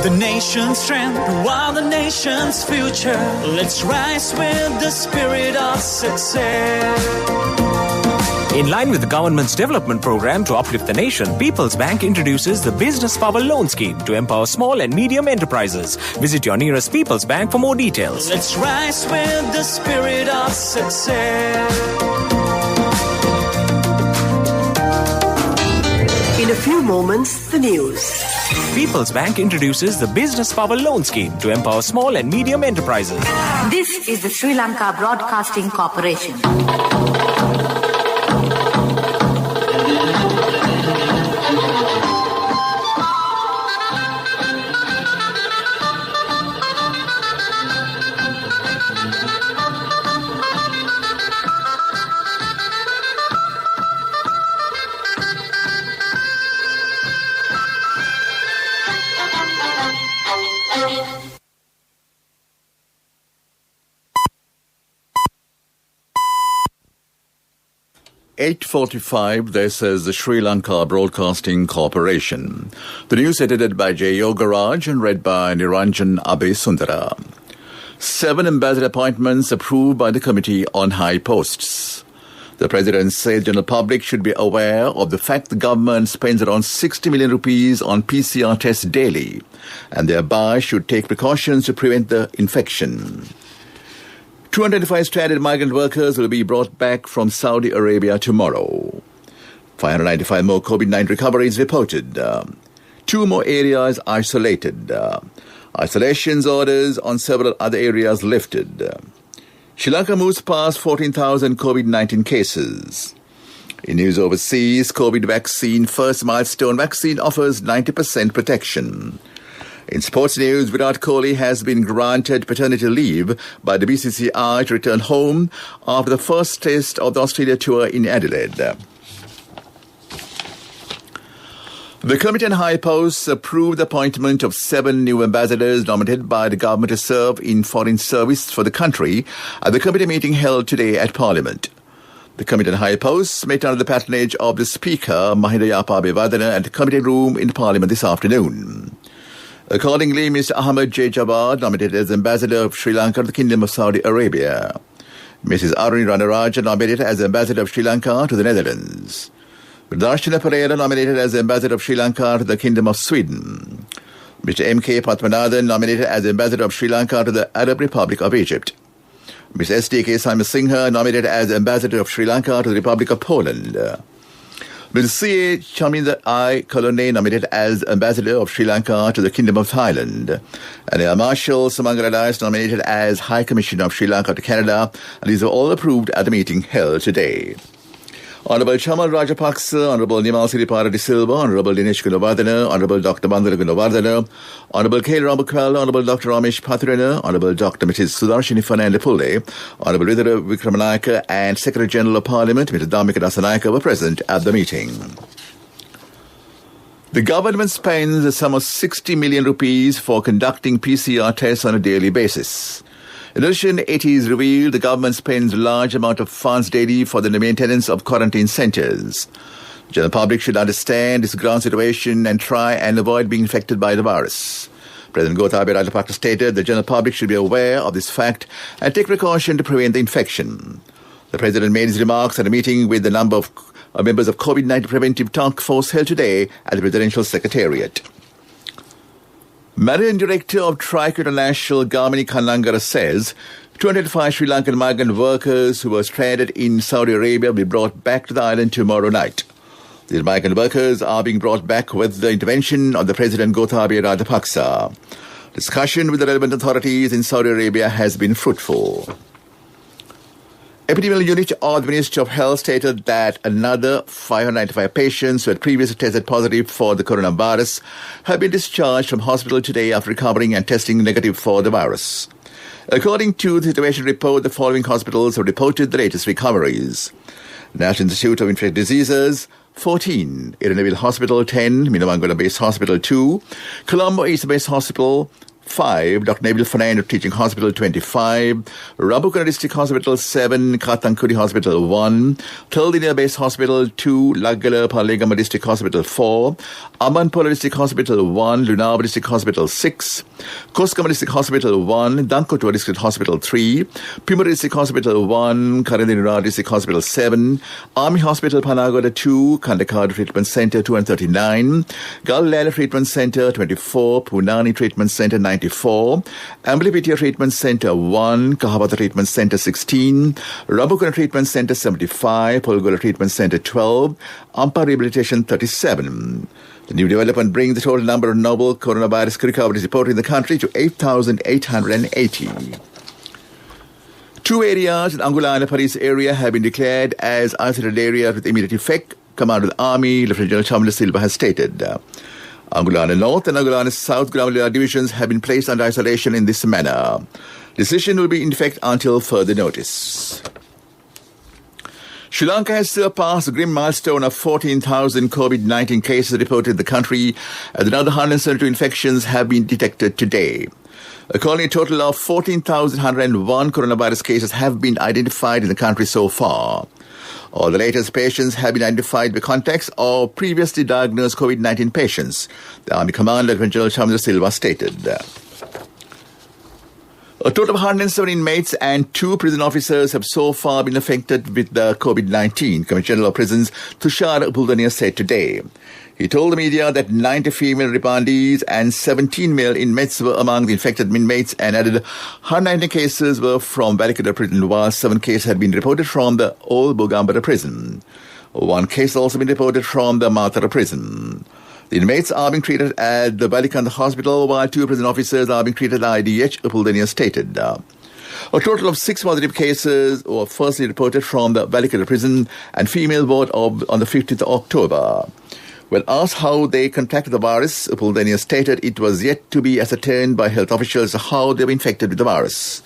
The nation's strength, while the nation's future. Let's rise with the spirit of success. In line with the government's development program to uplift the nation, People's Bank introduces the Business Power Loan Scheme to empower small and medium enterprises. Visit your nearest People's Bank for more details. Let's rise with the spirit of success. In a few moments, the news. People's Bank introduces the Business Power Loan Scheme to empower small and medium enterprises. This is the Sri Lanka Broadcasting Corporation. (8:45). This is the Sri Lanka Broadcasting Corporation. The news edited by J. Yogaraj and read by Niranjan Abesundara. 7 ambassador appointments approved by the Committee on High Posts. The President said the general public should be aware of the fact the government spends around 60 million rupees on PCR tests daily and thereby should take precautions to prevent the infection. 225 stranded migrant workers will be brought back from Saudi Arabia tomorrow. 595 more COVID-19 recoveries reported. 2 more areas isolated. Isolations orders on several other areas lifted. Sri Lanka moves past 14,000 COVID-19 cases. In news overseas, COVID vaccine first milestone vaccine offers 90% protection. In sports news, Virat Kohli has been granted paternity leave by the BCCI to return home after the first test of the Australia tour in Adelaide. The Committee on High Posts approved the appointment of 7 new ambassadors nominated by the government to serve in foreign service for the country at the committee meeting held today at Parliament. The Committee on High Posts met under the patronage of the Speaker, Mahinda Yapa Abeyewardene, at the committee room in Parliament this afternoon. Accordingly, Mr. Ahmed J. Jawad nominated as Ambassador of Sri Lanka to the Kingdom of Saudi Arabia. Mrs. Aruni Ranaraja nominated as Ambassador of Sri Lanka to the Netherlands. Darshana Pereira nominated as Ambassador of Sri Lanka to the Kingdom of Sweden. Mr. M.K. Padmanathan nominated as Ambassador of Sri Lanka to the Arab Republic of Egypt. Ms. S.D.K. Simon-Singha nominated as Ambassador of Sri Lanka to the Republic of Poland. Ms. C.A. Chaminda I. Kolone nominated as Ambassador of Sri Lanka to the Kingdom of Thailand. And Air Marshal Sumangal Alliance nominated as High Commissioner of Sri Lanka to Canada. And these were all approved at the meeting held today. Honorable Chamal Rajapaksa, Honorable Nimal Siripara de Silva, Honorable Dinesh Gunawardena, Honorable Dr. Bandara Gunawardena, Honorable K. Ramakwala, Honorable Dr. Ramesh Pathrana, Honorable Dr. Mrs. Sudarshini Fernandez-Pulle, Honorable Ridhara Vikramanayaka, and Secretary General of Parliament, Mr. Dhammika Dasanayake, were present at the meeting. The government spends a sum of 60 million rupees for conducting PCR tests on a daily basis. In addition, it is revealed the government spends a large amount of funds daily for the maintenance of quarantine centres. The general public should understand this ground situation and try and avoid being infected by the virus. President Gotabaya Rajapaksa stated the general public should be aware of this fact and take precaution to prevent the infection. The President made his remarks at a meeting with a number of members of COVID-19 Preventive Task Force held today at the Presidential Secretariat. Managing Director of Trico International, Gamini Kannangara, says 205 Sri Lankan migrant workers who were stranded in Saudi Arabia will be brought back to the island tomorrow night. These migrant workers are being brought back with the intervention of the President Gotabaya Rajapaksa. Discussion with the relevant authorities in Saudi Arabia has been fruitful. Epidemiological unit of the Ministry of Health stated that another 595 patients who had previously tested positive for the coronavirus have been discharged from hospital today after recovering and testing negative for the virus. According to the situation report, the following hospitals have reported the latest recoveries: National Institute of Infectious Diseases, 14, Iranaville Hospital, 10, Minamangala Base Hospital, 2, Colombo East Base Hospital, 5, Dr. Neville Fernando Teaching Hospital 25, Rambukana District Hospital 7, Katankudi Hospital 1, Teldinia Base Hospital 2, Lagala Palegama District Hospital 4, Amanpola District Hospital 1, Lunaba District Hospital 6, Koskama District Hospital 1, Dankotua District Hospital 3, Pimura District Hospital 1, Karandinura District Hospital 7, Army Hospital Panagoda 2, Kandakar Treatment Center 239, Galileo Treatment Center 24, Punani Treatment Center 94, Amblipitia Treatment Center 1, Kahavata Treatment Center 16, Rambukana Treatment Center 75, Polgola Treatment Center 12, Ampa Rehabilitation 37. The new development brings the total number of novel coronavirus recoveries reported in the country to 8,880. Two areas in Anguilla and Paris area have been declared as isolated areas with immediate effect, Commander of the Army, Lieutenant General Chamila Silva has stated. Angulana North and Angulana South Gramila divisions have been placed under isolation in this manner. Decision will be in effect until further notice. Sri Lanka has surpassed the grim milestone of 14,000 COVID-19 cases reported in the country, as another 172 infections have been detected today. Accordingly, a total of 14,101 coronavirus cases have been identified in the country so far. All the latest patients have been identified by contacts or previously diagnosed COVID-19 patients, the Army Commander, General Chamila Silva, stated. A total of 107 inmates and 2 prison officers have so far been affected with the COVID-19, Commissioner General of Prisons Tushar Buldania said today. He told the media that 90 female repandees and 17 male inmates were among the infected inmates and added 190 cases were from Balikada prison, while 7 cases had been reported from the Old Bogambara prison. 1 case also been reported from the Matara prison. The inmates are being treated at the Balikanda hospital, while 2 prison officers are being treated at IDH, Upuldania stated. A total of 6 positive cases were firstly reported from the Balikada prison and female ward on the 15th of October. When asked how they contracted the virus, Upuldania stated it was yet to be ascertained by health officials how they were infected with the virus.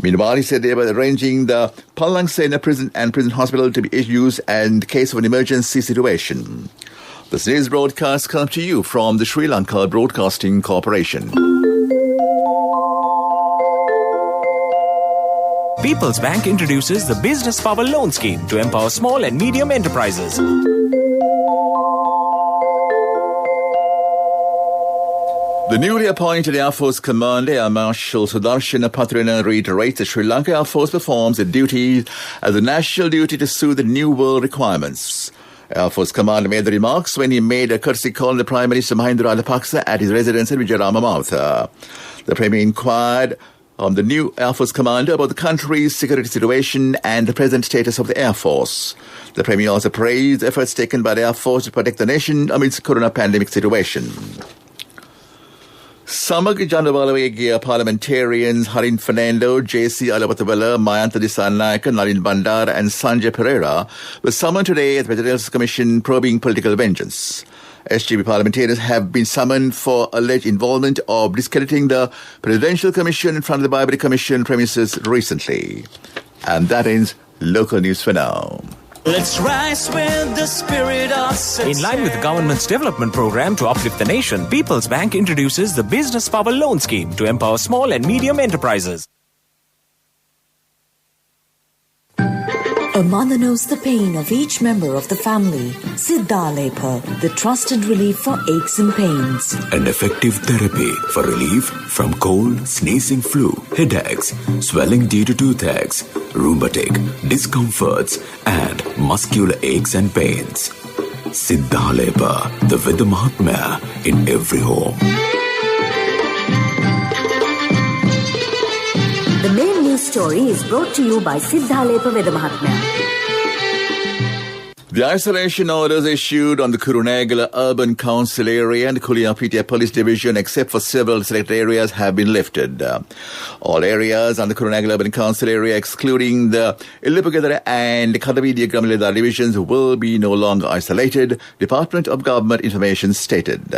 Meanwhile, he said they were arranging the Palang Sena prison and prison hospital to be used in case of an emergency situation. This news broadcast comes to you from the Sri Lanka Broadcasting Corporation. People's Bank introduces the Business Power Loan Scheme to empower small and medium enterprises. The newly appointed Air Force Commander, Air Marshal Sudarshana Patrina, reiterates that Sri Lanka Air Force performs its duties as a national duty to suit the new world requirements. Air Force Commander made the remarks when he made a courtesy call on the Prime Minister Mahinda Rajapaksa at his residence at Vijayarama Mautha. The Premier inquired on the new Air Force Commander about the country's security situation and the present status of the Air Force. The Premier also praised efforts taken by the Air Force to protect the nation amidst the corona pandemic situation. Samag Jandavalawegya parliamentarians Harin Fernando, J.C. Alabatawala, Mayantha Dissanayaka, Nalin Bandar and Sanjay Pereira were summoned today at the Presidential Commission probing political vengeance. SGP parliamentarians have been summoned for alleged involvement of discrediting the Presidential Commission in front of the Bible Commission premises recently. And that ends local news for now. Let's rise with the spirit of success. In line with the government's development program to uplift the nation, People's Bank introduces the Business Power Loan Scheme to empower small and medium enterprises. A mother knows the pain of each member of the family. Siddha Lepa, the trusted relief for aches and pains. An effective therapy for relief from cold, sneezing, flu, headaches, swelling due to toothaches, rheumatic, discomforts, and muscular aches and pains. Siddha Lepa, the Veda Mahatmya in every home. The main news story is brought to you by Siddha Lepa Veda Mahatmya. The isolation orders issued on the Kurunegala Urban Council area and the Kuliyapitiya Police Division, except for several select areas, have been lifted. All areas on the Kurunegala Urban Council area, excluding the Illipagadara and Kadavidiya Gramileda divisions, will be no longer isolated, Department of Government Information stated.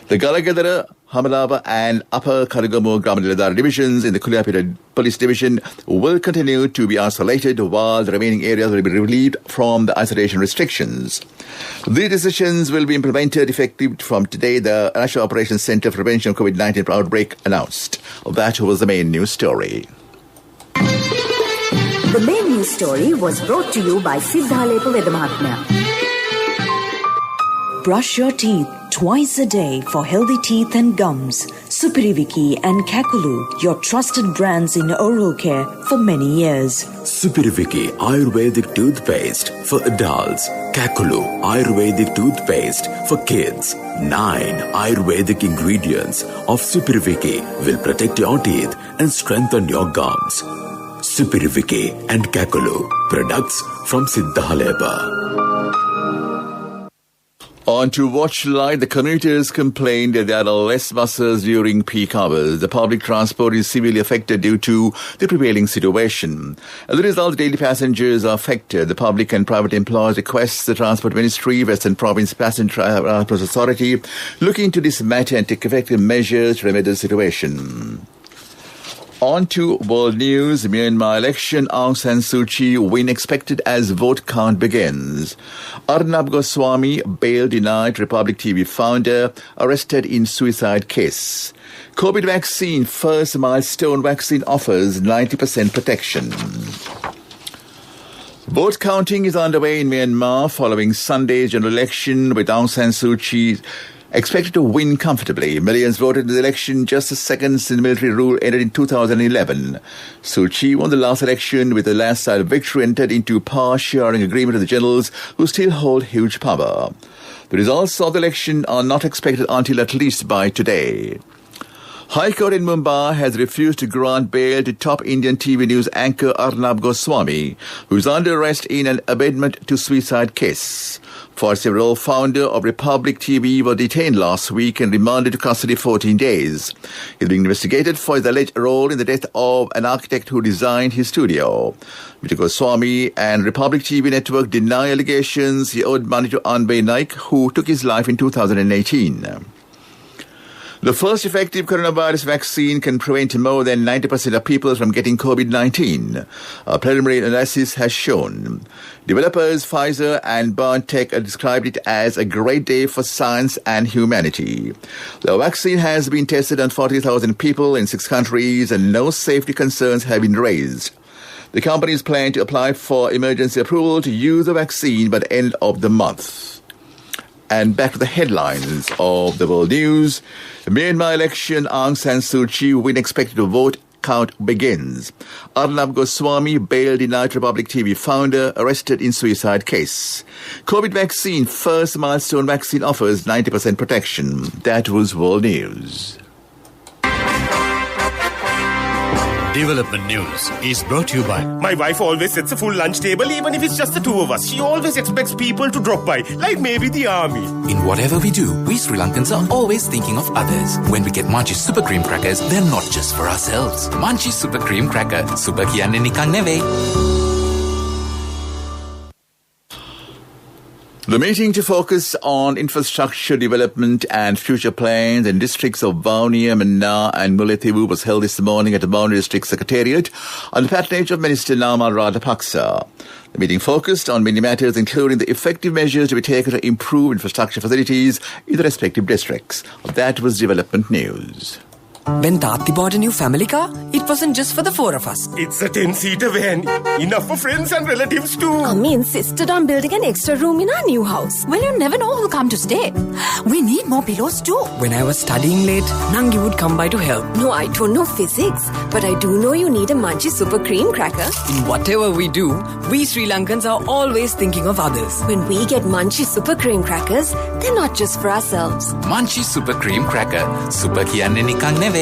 The Galagadara, Hamalava and Upper Karagamo Gramaladar divisions in the Kuliapita Police Division will continue to be isolated while the remaining areas will be relieved from the isolation restrictions. These decisions will be implemented effective from today, the National Operations Centre for Prevention of COVID-19 outbreak announced. That was the main news story. The main news story was brought to you by Siddhalepa Vedamahatmya. Brush your teeth twice a day for healthy teeth and gums. Supiriviki and Kakulu, your trusted brands in oral care for many years. Supiriviki Ayurvedic toothpaste for adults. Kakulu Ayurvedic toothpaste for kids. 9 Ayurvedic ingredients of Supiriviki will protect your teeth and strengthen your gums. Supiriviki and Kakulu, products from Siddhalepa. On to Watch Light, the commuters complained that there are less buses during peak hours. The public transport is severely affected due to the prevailing situation. As a result, daily passengers are affected. The public and private employers request the Transport Ministry, Western Province Passenger Transport Authority look into this matter and take effective measures to remedy the situation. On to world news. Myanmar election, Aung San Suu Kyi win expected as vote count begins. Arnab Goswami, bail denied, Republic TV founder, arrested in suicide case. COVID vaccine, first milestone vaccine offers 90% protection. Vote counting is underway in Myanmar following Sunday's general election, with Aung San Suu Kyi expected to win comfortably. Millions voted in the election just as seconds in military rule ended in 2011. Suu Kyi won the last election with a landslide victory and entered into power-sharing agreement with the generals who still hold huge power. The results of the election are not expected until at least by today. High Court in Mumbai has refused to grant bail to top Indian TV news anchor Arnab Goswami, who is under arrest in an abetment to suicide case. For several, founder of Republic TV was detained last week and remanded to custody 14 days. He is being investigated for his alleged role in the death of an architect who designed his studio. Mr. Goswami and Republic TV network deny allegations he owed money to Anbay Naik, who took his life in 2018. The first effective coronavirus vaccine can prevent more than 90% of people from getting COVID-19. A preliminary analysis has shown. Developers Pfizer and BioNTech have described it as a great day for science and humanity. The vaccine has been tested on 40,000 people in 6 countries and no safety concerns have been raised. The companies plan to apply for emergency approval to use the vaccine by the end of the month. And back to the headlines of the world news. The Myanmar election, Aung San Suu Kyi win expected to vote count begins. Arnab Goswami, bail denied, Republic TV founder, arrested in suicide case. COVID vaccine, first milestone vaccine offers 90% protection. That was world news. Development News is brought to you by... My wife always sets a full lunch table, even if it's just the 2 of us. She always expects people to drop by, like maybe the army. In whatever we do, we Sri Lankans are always thinking of others. When we get Munchie Super Cream Crackers, they're not just for ourselves. Munchie Super Cream Cracker, Super Kiyanne Nikan Neve. The meeting to focus on infrastructure development and future plans in districts of Vaunia, Mannar and Mullaitivu was held this morning at the Boundary District Secretariat on the patronage of Minister Nama Rajapaksa. The meeting focused on many matters, including the effective measures to be taken to improve infrastructure facilities in the respective districts. That was Development News. When Tati bought a new family car, it wasn't just for the 4 of us. It's a 10-seater van. Enough for friends and relatives too. Mummy insisted on building an extra room in our new house. Well, you never know who'll come to stay. We need more pillows too. When I was studying late, Nangi would come by to help. No, I don't know physics, but I do know you need a Munchie Super Cream Cracker. In whatever we do, we Sri Lankans are always thinking of others. When we get Munchie Super Cream Crackers, they're not just for ourselves. Munchie Super Cream Cracker, Super Kiyanne Nikan Neve.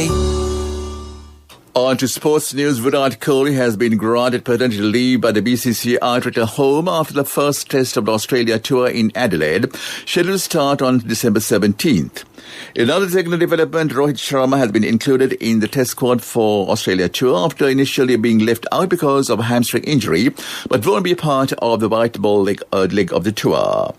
On to sports news. Virat Kohli has been granted paternity leave by the BCCI to return home after the first test of the Australia tour in Adelaide, scheduled to start on December 17th. In another technical development, Rohit Sharma has been included in the test squad for Australia tour after initially being left out because of a hamstring injury, but won't be a part of the white ball leg of the tour.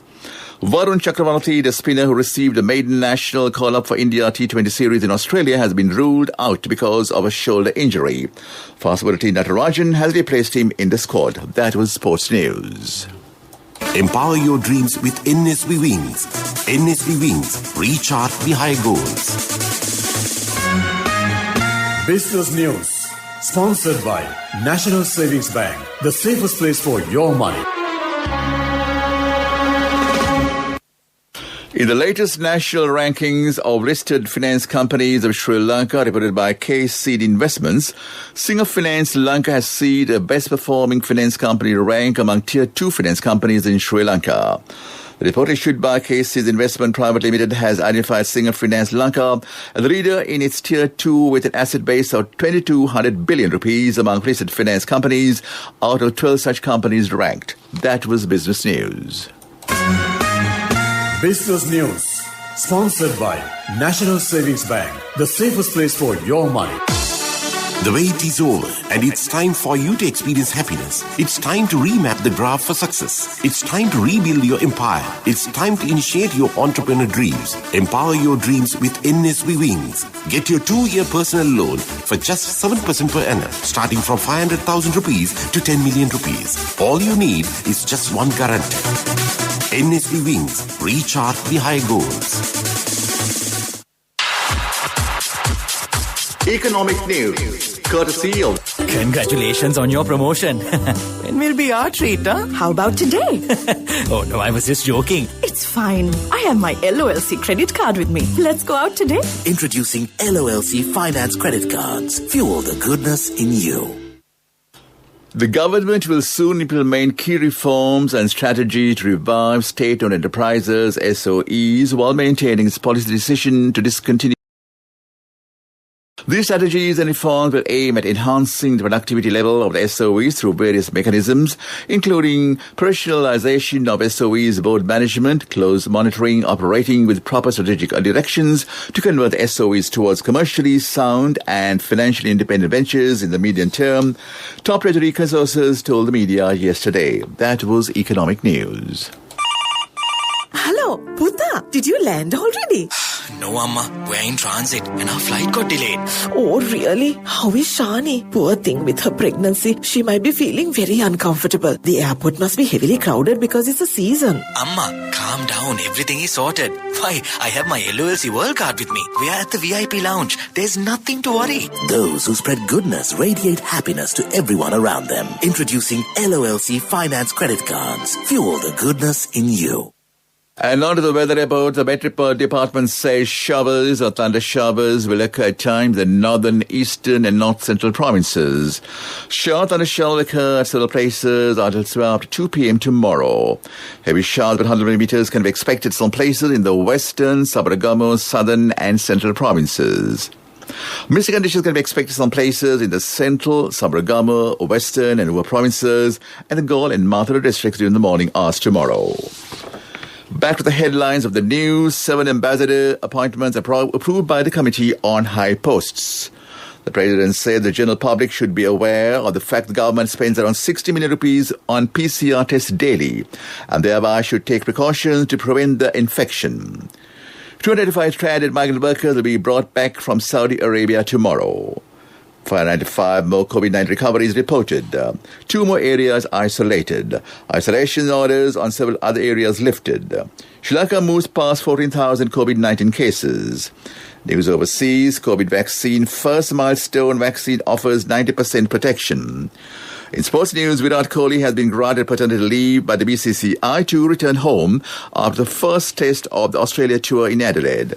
Varun Chakravarti, the spinner who received a maiden national call-up for India T20 series in Australia, has been ruled out because of a shoulder injury. Fast bowler T. Natarajan has replaced him in the squad. That was Sports News. Empower your dreams with NSV Wings. NSV Wings, recharge the high goals. Business News, sponsored by National Savings Bank, the safest place for your money. In the latest national rankings of listed finance companies of Sri Lanka, reported by K-Seed Investments, Singer Finance Lanka has seeded the best performing finance company rank among Tier 2 finance companies in Sri Lanka. The report issued by K-Seed Investment Private Limited has identified Singer Finance Lanka as the leader in its Tier 2 with an asset base of 2,200 billion rupees among listed finance companies out of 12 such companies ranked. That was Business News. Business News, sponsored by National Savings Bank, the safest place for your money. The wait is over and it's time for you to experience happiness. It's time to remap the graph for success. It's time to rebuild your empire. It's time to initiate your entrepreneur dreams. Empower your dreams with NSV Wings. Get your 2-year personal loan for just 7% per annum, starting from 500,000 rupees to 10 million rupees. All you need is just one guarantee. NSV Wings, recharge the high goals. Economic news, courtesy of... Congratulations on your promotion. When will be our treat, huh? How about today? Oh no, I was just joking. It's fine. I have my LOLC credit card with me. Let's go out today. Introducing LOLC Finance Credit Cards. Fuel the goodness in you. The government will soon implement key reforms and strategy to revive state-owned enterprises, SOEs, while maintaining its policy decision to discontinue. These strategies and reforms will aim at enhancing the productivity level of the SOEs through various mechanisms, including professionalization of SOEs board management, close monitoring, operating with proper strategic directions to convert the SOEs towards commercially sound and financially independent ventures in the medium term, top Treasury sources told the media yesterday. That was Economic News. Hello, Puta. Did you land already? No, Amma. We're in transit and our flight got delayed. Oh, really? How is Shani? Poor thing with her pregnancy. She might be feeling very uncomfortable. The airport must be heavily crowded because it's a season. Amma, calm down. Everything is sorted. Why, I have my LOLC World Card with me. We are at the VIP lounge. There's nothing to worry. Those who spread goodness radiate happiness to everyone around them. Introducing LOLC Finance Credit Cards. Fuel the goodness in you. And on to the weather report. The Met Report Department says showers or thunder showers will occur at times in northern, eastern and north central provinces. Short thunder showers will occur at several places until up to 2 p.m. tomorrow. Heavy showers with 100 millimeters can be expected at some places in the western, Sabaragamu, southern and central provinces. Misty conditions can be expected in some places in the central, Sabaragamu, western and Uva provinces and the Gaul and Mathura districts during the morning hours tomorrow. Back to the headlines of the news. 7 ambassador appointments are approved by the Committee on High Posts. The President said the general public should be aware of the fact the government spends around 60 million rupees on PCR tests daily and thereby should take precautions to prevent the infection. 285 stranded migrant workers will be brought back from Saudi Arabia tomorrow. 595 more COVID-19 recoveries reported. 2 more areas isolated. Isolation orders on several other areas lifted. Sri Lanka moves past 14,000 COVID-19 cases. News overseas, COVID vaccine, first milestone vaccine offers 90% protection. In sports news, Virat Kohli has been granted paternity leave by the BCCI to return home after the first test of the Australia tour in Adelaide.